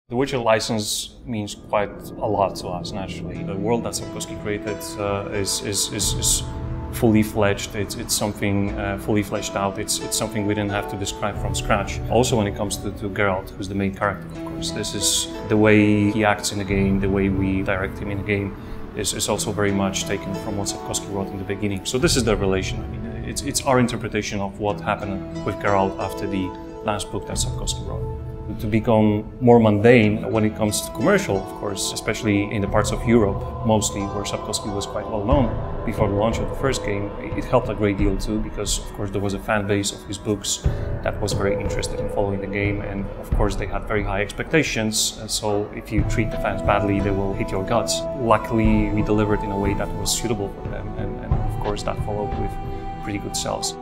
The Witcher license means quite a lot to us, naturally. The world that Sapkowski created is fully fledged. It's something fully fleshed out. It's something we didn't have to describe from scratch. Also, when it comes to Geralt, who's the main character, of course, this is the way he acts in the game, the way we direct him in the game is also very much taken from what Sapkowski wrote in the beginning. So this is the relation. I mean, it's our interpretation of what happened with Geralt after the last book that Sapkowski wrote. To become more mundane when it comes to commercial, of course, especially in the parts of Europe, mostly where Sapkowski was quite well known before the launch of the first game, it helped a great deal too, because of course there was a fan base of his books that was very interested in following the game, and of course they had very high expectations, and so if you treat the fans badly, they will hit your guts. Luckily, we delivered in a way that was suitable for them, and of course that followed with pretty good sales.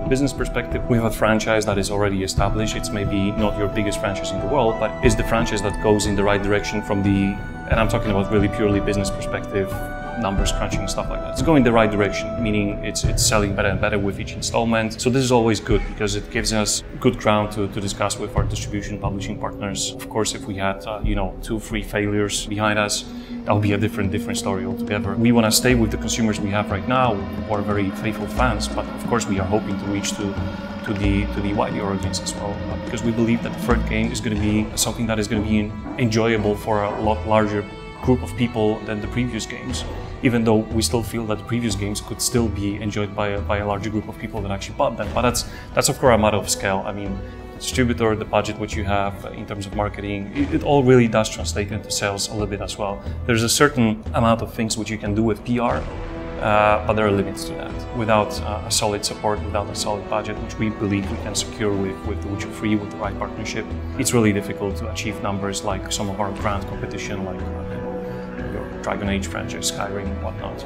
Business perspective, we have a franchise that is already established. It's maybe not your biggest franchise in the world, but it's the franchise that goes in the right direction from the, and I'm talking about really purely business perspective, numbers crunching, stuff like that. It's going the right direction, meaning it's selling better and better with each installment. So this is always good because it gives us good ground to discuss with our distribution publishing partners. Of course, if we had 2-3 failures behind us, that would be a different story altogether. We want to stay with the consumers we have right now, who are very faithful fans, but of course we are hoping to reach to the wider audience as well, because we believe that the third game is going to be something that is going to be enjoyable for a lot larger group of people than the previous games, even though we still feel that the previous games could still be enjoyed by a larger group of people that actually bought them. But that's of course a matter of scale. I mean, the distributor, the budget which you have in terms of marketing, it all really does translate into sales a little bit as well. There's a certain amount of things which you can do with PR, but there are limits to that. Without a solid support, without a solid budget, which we believe we can secure with The Witcher 3, with the right partnership, it's really difficult to achieve numbers like some of our grand competition, like your Dragon Age franchise, Skyrim, and whatnot.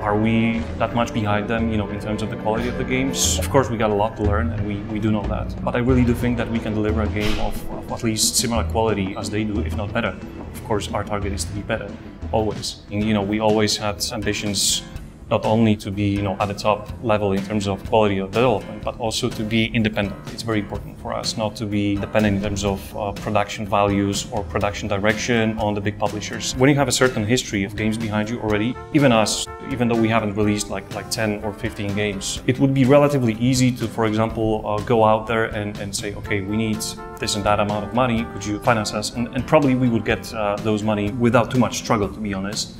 Are we that much behind them, in terms of the quality of the games? Of course, we got a lot to learn, and we do know that. But I really do think that we can deliver a game of at least similar quality as they do, if not better. Of course, our target is to be better, always. And, we always had ambitions not only to be, at the top level in terms of quality of development, but also to be independent. It's very important for us not to be dependent in terms of production values or production direction on the big publishers. When you have a certain history of games behind you already, even us, even though we haven't released like 10 or 15 games, it would be relatively easy to, for example, go out there and say, okay, we need this and that amount of money, could you finance us? And probably we would get those money without too much struggle, to be honest.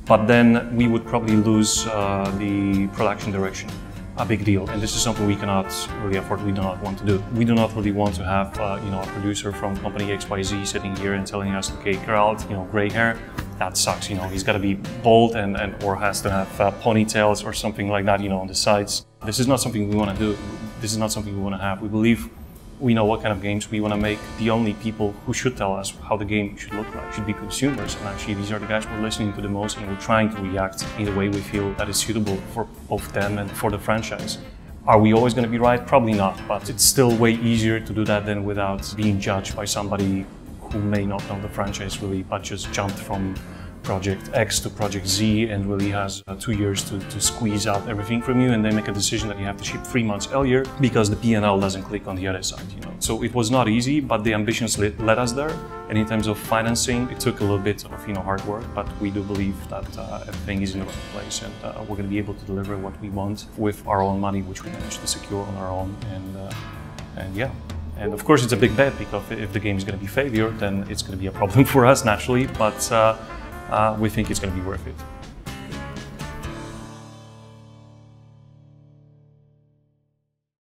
But then we would probably lose the production direction, a big deal. And this is something we cannot really afford, we do not want to do. We do not really want to have a producer from company XYZ sitting here and telling us, okay, Geralt, gray hair, that sucks, he's got to be bald and or has to have ponytails or something like that, on the sides. This is not something we want to do. This is not something we want to have. We believe we know what kind of games we want to make. The only people who should tell us how the game should look like should be consumers. And actually, these are the guys we're listening to the most, and we're trying to react in the way we feel that is suitable for both them and for the franchise. Are we always going to be right? Probably not, but it's still way easier to do that than without being judged by somebody who may not know the franchise really, but just jumped from Project X to Project Z and really has 2 years to squeeze out everything from you, and they make a decision that you have to ship 3 months earlier because the P&L doesn't click on the other side. So it was not easy, but the ambitions led us there. And in terms of financing, it took a little bit of hard work, but we do believe that everything is in the right place, and we're going to be able to deliver what we want with our own money, which we managed to secure on our own. And yeah. And of course, it's a big bet, because if the game is going to be a failure, then it's going to be a problem for us naturally. But we think it's going to be worth it.